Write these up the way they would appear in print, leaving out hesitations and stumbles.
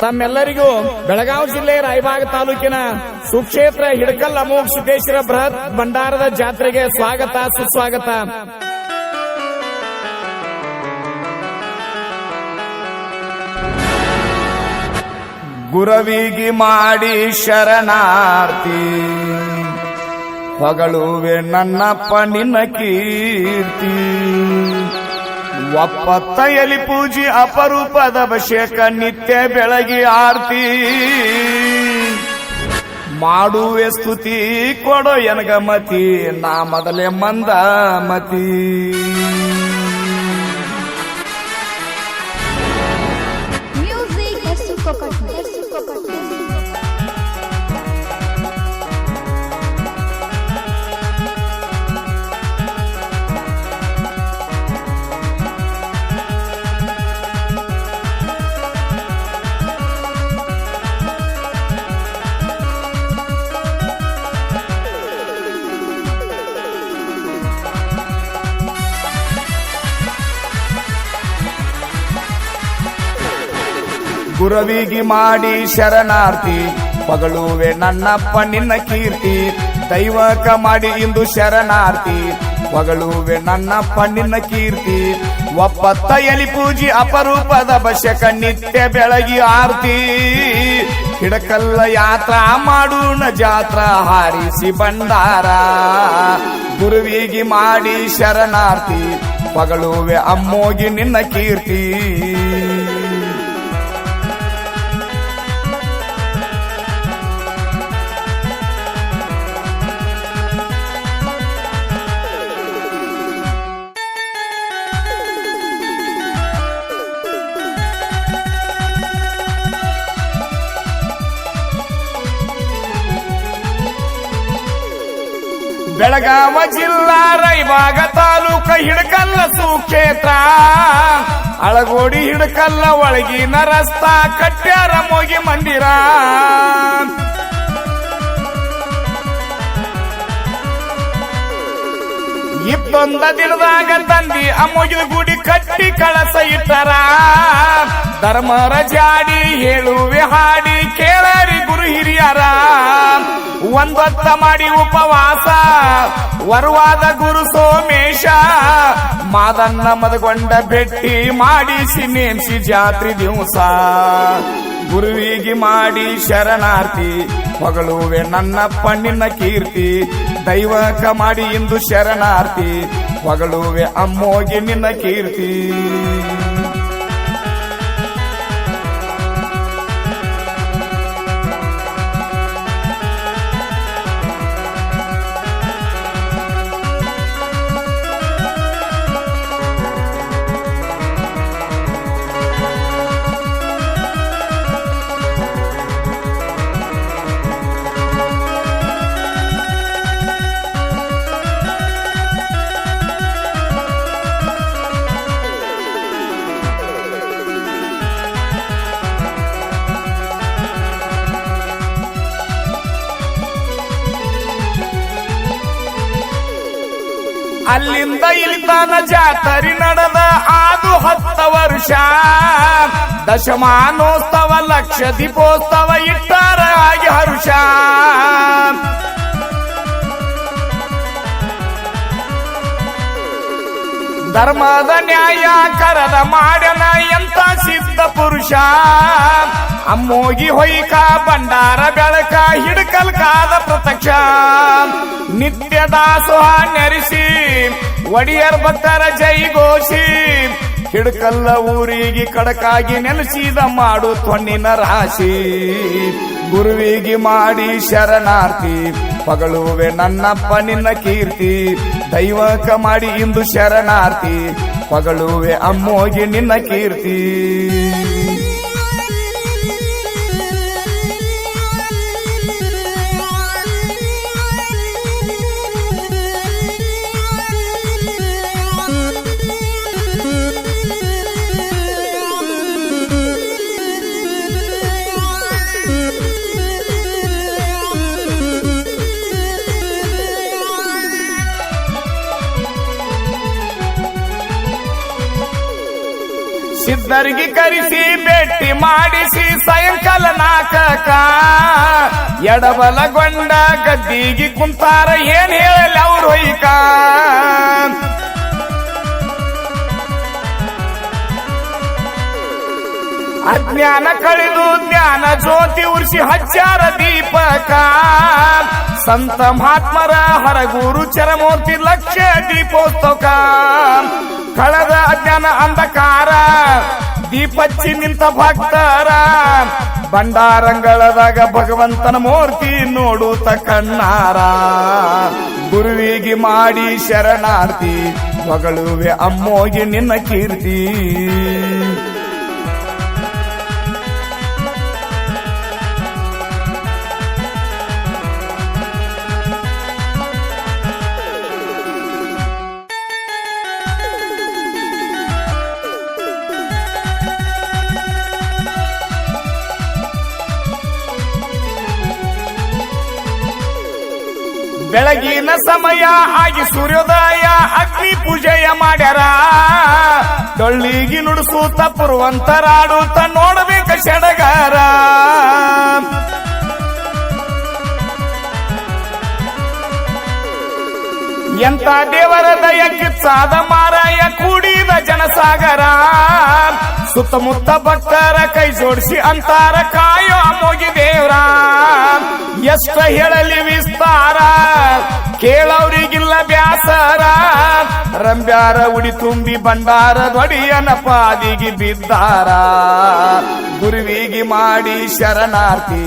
ತಮ್ಮೆಲ್ಲರಿಗೂ ಬೆಳಗಾವಿ ಜಿಲ್ಲೆ ರಾಯಬಾಗ ತಾಲೂಕಿನ ಸುಕ್ಷೇತ್ರ ಹಿಡಕಲ್ ಅಮೋಘ ಸಿದ್ದೇಶ್ವರ ಬೃಹತ್ ಭಂಡಾರದ ಜಾತ್ರೆಗೆ ಸ್ವಾಗತ ಸುಸ್ವಾಗತ. ಗುರವಿಗಿ ಮಾಡಿ ಶರಣಾರ್ಥಿ ಹೊಗಳುವೆ ನನ್ನಪ್ಪ ನಿನ್ನ ಕೀರ್ತಿ. ಒಪ್ಪತ್ತಯಲಿ ಪೂಜಿ ಅಪರೂಪದ ಅಭಿಷೇಕ ನಿತ್ಯ ಬೆಳಗಿ ಆರ್ತಿ. ಮಾಡುವೆ ಸ್ತುತಿ ಕೊಡೋ ಎನಗ ಮತಿ ನಾ ಮೊದಲೇ ಮಂದ ಮತಿ. ಗುರವಿಗಿ ಮಾಡಿ ಶರಣಾರ್ಥಿ ಹೊಗಳುವೆ ನನ್ನಪ್ಪ ನಿನ್ನ ಕೀರ್ತಿ. ದೈವಕ ಮಾಡಿ ಇಂದು ಶರಣಾರ್ಥಿ ಹೊಗಳುವೆ ನನ್ನಪ್ಪ ನಿನ್ನ ಕೀರ್ತಿ. ಒಪ್ಪತ್ತಯಲಿ ಪೂಜಿ ಅಪರೂಪದ ಅಭಿಷೇಕ ನಿತ್ಯ ಬೆಳಗಿ ಆರ್ತಿ. ಹಿಡಕಲ್ಲ ಯಾತ್ರಾ ಮಾಡೋಣ ಜಾತ್ರಾ ಹಾರಿಸಿ ಭಂಡಾರ. ಗುರುವಿಗಿ ಮಾಡಿ ಶರಣಾರ್ಥಿ ಹೊಗಳುವೆ ಅಮ್ಮೋಗಿ ನಿನ್ನ ಕೀರ್ತಿ. ಬೆಳಗಾವ ಜಿಲ್ಲಾ ರಾಯಬಾಗ ತಾಲೂಕ ಹಿಡಕಲ್ಲ ಸುಕ್ಷೇತ್ರ. ಅಳಗೋಡಿ ಹಿಡಕಲ್ಲ ಒಳಗಿನ ರಸ್ತಾ ಕಟ್ಟ್ಯಾರ ಮೋಗಿ ಮಂದಿರ. ಇಪ್ಪೊಂದ ದಿನದಾಗ ತಂದಿ ಅಮ್ಮೋಗಿದ ಗುಡಿ ಕಟ್ಟಿ ಕಳಸ ಇಟ್ಟರ. ಧರ್ಮರ ಜಾಡಿ ಹೇಳುವೆ ಹಾಡಿ ಕೇಳರಿ ಗುರು ಹಿರಿಯರ. ಒಂದೊತ್ತ ಮಾಡಿ ಉಪವಾಸ ವರವಾದ ಗುರು ಸೋಮೇಶ. ಮಾದನ್ನ ಮದಗೊಂಡ ಭೇಟಿ ಮಾಡಿಸಿ ನೇಮಿಸಿ ಜಾತ್ರೆ ದಿವಸ. ಗುರುವಿಗಿ ಮಾಡಿ ಶರಣಾರ್ಥಿ ಹೊಗಳುವೆ ನನ್ನಪ್ಪ ನಿನ್ನ ಕೀರ್ತಿ. ದೈವಕ ಮಾಡಿ ಇಂದು ಶರಣಾರ್ಥಿ ಹೊಗಳುವೆ ಅಮ್ಮೋಗಿ ನಿನ್ನ ಕೀರ್ತಿ. ಅಲ್ಲಿಂದ ಇಲ್ಲಿತಾನ ಜಾತರಿ ನಡೆದ ಆದು 10 ವರ್ಷ. ದಶಮಾನೋತ್ಸವ ಲಕ್ಷ ದೀಪೋತ್ಸವ ಇಟ್ಟಾರ ಆಗಿ ಹರುಷ. ಧರ್ಮದ ನ್ಯಾಯ ಕರದ ಮಾಡ್ಯನ ಎಂತ ಸಿದ್ಧ ಪುರುಷ. ಅಮ್ಮೋಗಿ ಹೊಯ್ಕ ಭಂಡಾರ ಬೆಳಕ ಹಿಡಕಲ್ಕಾದ ಪ್ರತ್ಯಕ್ಷ. ನಿತ್ಯ ದಾಸೋಹ ನೆರೆಸಿ ಒಡಿಯರ್ ಭಕ್ತರ ಜೈ ಘೋಷಿ. ಹಿಡಕಲ್ಲ ಊರಿಗೆ ಕಡಕಾಗಿ ನೆನೆಸಿದ ಮಾಡು ತೊಣ್ಣಿನ ರಾಶಿ. ಗುರುವಿಗಿ ಮಾಡಿ ಶರಣಾರ್ಥಿ ಹೊಗಳುವೆ ನನ್ನಪ್ಪ ನಿನ್ನ ಕೀರ್ತಿ. ದೈವಕ ಮಾಡಿ ಇಂದು ಶರಣಾರ್ಥಿ ಹೊಗಳುವೆ ಅಮ್ಮೋಗಿ ನಿನ್ನ ಕೀರ್ತಿ. ಸಿದ್ಧ ಕೃಷ್ಣರಿಗೆ ಕರೆಸಿ ಭೇಟಿ ಮಾಡಿಸಿ ಸಾಯಂಕಾಲ ನಾಕಕ ಎಡಬಲಗೊಂಡ ಗದ್ದಿಗೆ ಕುಂತಾರ ಏನ್ ಹೇಳಲಿ ಅವ್ರು ಹೊಯ್ಕ ಅಜ್ಞಾನ ಕಳೆದು ಜ್ಞಾನ ಜ್ಯೋತಿ ಉರ್ಸಿ ಹಚ್ಚಾರ ದೀಪಕ ಸಂತ ಮಹಾತ್ಮರ ಹರಗೂರು ಚರಮೂರ್ತಿ ಲಕ್ಷ ದೀಪೋತ್ಸವ ಕಳೆದ ಅಜ್ಞಾನ ಅಂಧಕಾರ ದೀಪಚ್ಚಿ ನಿಂತ ಭಕ್ತರ ಭಂಡಾರಂಗಳದಾಗ ಭಗವಂತನ ಮೂರ್ತಿ ನೋಡುತ್ತ ಕಣ್ಣಾರ ಗುರುವಿಗೆ ಮಾಡಿ ಶರಣಾರ್ಥಿ ಹೊಗಳುವೆ ಅಮ್ಮೋಗಿ ನಿನ್ನ ಕೀರ್ತಿ ಬೆಳಗಿನ ಸಮಯ ಆಗಿ ಸೂರ್ಯೋದಯ ಅಗ್ನಿ ಪೂಜೆಯ ಮಾಡ್ಯಾರ ಡೊಳ್ಳಿಗಿ ನುಡಿಸೂತ ಪುರುವಂತರಾಡುತ್ತ ನೋಡಬೇಕ ಸಡಗಾರ ಎಂತ ದೇವರ ದಯ ಕಿಚ್ಚಾದ ಮಾರಾಯ ಕೂಡಿದ ಜನಸಾಗರ ಸುತ್ತಮುತ್ತ ಭಕ್ತರ ಕೈ ಜೋಡಿಸಿ ಅಂತಾರ ಕಾಯೋ ಅಮ್ಮೋಗಿ ದೇವ್ರ ಎಷ್ಟ ಹೇಳಲಿ ವಿಸ್ತಾರ ಕೇಳವ್ರಿಗಿಲ್ಲ ಬ್ಯಾಸರ ರಂಬ್ಯಾರ ಉಡಿ ತುಂಬಿ ಭಂಡಾರ ದೊಡಿಯನ ಪಾದಿಗೆ ಬಿದ್ದಾರ ಗುರುವಿಗೆ ಮಾಡಿ ಶರಣಾರ್ಥಿ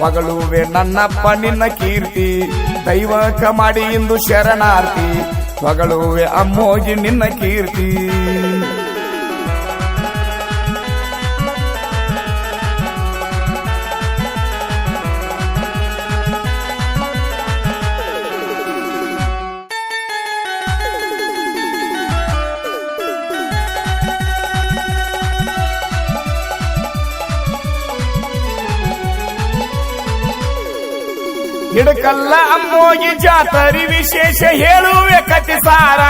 ಹೊಗಳುವೆ ನನ್ನಪ್ಪ ನಿನ್ನ ಕೀರ್ತಿ ದೈವಕ ಮಾಡಿ ಇಂದು ಶರಣಾರ್ಥಿ ಹೊಗಳುವೆ ಅಮ್ಮೋಗಿ ನಿನ್ನ ಕೀರ್ತಿ ಹಿಡಕಲ್ಲ ಅಮ್ಮೋಗಿ ಜಾತರಿ ವಿಶೇಷ ಹೇಳುವೆ ಕತಿಸಾರ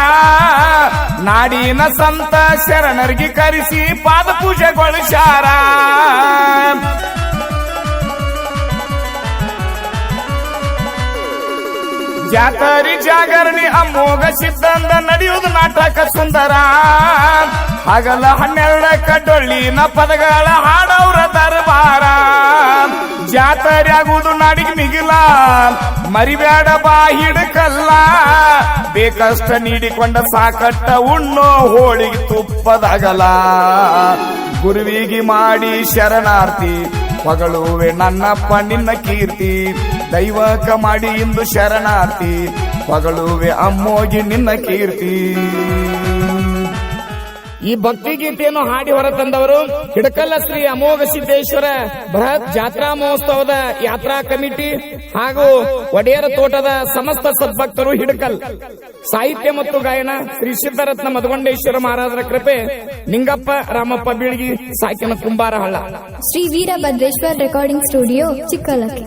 ನಾಡಿನ ಸಂತ ಶರಣರಿಗೆ ಕರೆಸಿ ಪಾದ ಪೂಜೆಗೊಳಿಸಾರ ಜಾತರಿ ಜಾಗರಣಿ ಅಮ್ಮೋಗ ಸಿದ್ಧಂದ ನಡೆಯುವುದು ನಾಟಕ ಸುಂದರ ಹಗಲ 12 ಡೊಳ್ಳಿನ ಪದಗಳ ಹಾಡವ್ರ ದರ್ಬಾರ ಜಾತರೆ ಆಗುವುದು ನಾಡಿಗೆ ಮಿಗಿಲ ಮರಿಬ್ಯಾಡ ಬಾ ಹಿಡಕಲ್ಲ ಬೇಕಷ್ಟ ನೀಡಿಕೊಂಡ ಸಾಕಟ್ಟ ಉಣ್ಣೋ ಹೋಳಿಗೆ ತುಪ್ಪದಾಗಲ ಗುರುವಿಗೆ ಮಾಡಿ ಶರಣಾರ್ಥಿ ಹೊಗಳುವೆ ನನ್ನಪ್ಪ ನಿನ್ನ ಕೀರ್ತಿ ದೈವಕ ಮಾಡಿ ಇಂದು ಶರಣಾರ್ಥಿ ಹೊಗಳುವೆ ಅಮ್ಮೋಗಿ ನಿನ್ನ ಕೀರ್ತಿ ಈ ಭಕ್ತಿ ಗೀತೆಯನ್ನು ಹಾಡಿ ಹೊರತಂದವರು ಹಿಡಕಲ್ಲ ಶ್ರೀ ಅಮೋಘ ಸಿದ್ದೇಶ್ವರ ಬೃಹತ್ ಜಾತ್ರಾ ಮಹೋತ್ಸವದ ಯಾತ್ರಾ ಕಮಿಟಿ ಹಾಗೂ ಒಡೆಯರ ತೋಟದ ಸಮಸ್ತ ಸದ್ಭಕ್ತರು ಹಿಡಕಲ್. ಸಾಹಿತ್ಯ ಮತ್ತು ಗಾಯನ ಶ್ರೀ ಸಿದ್ದರತ್ನ ಮಧುಗೊಂಡೇಶ್ವರ ಮಹಾರಾಜರ ಕೃಪೆ. ನಿಂಗಪ್ಪ ರಾಮಪ್ಪ ಬೀಳ್ಗಿ ಸಾಕಿನ ಕುಂಬಾರಹಳ್ಳ. Shri Veerabhadreshwara recording studio Chikkalakki.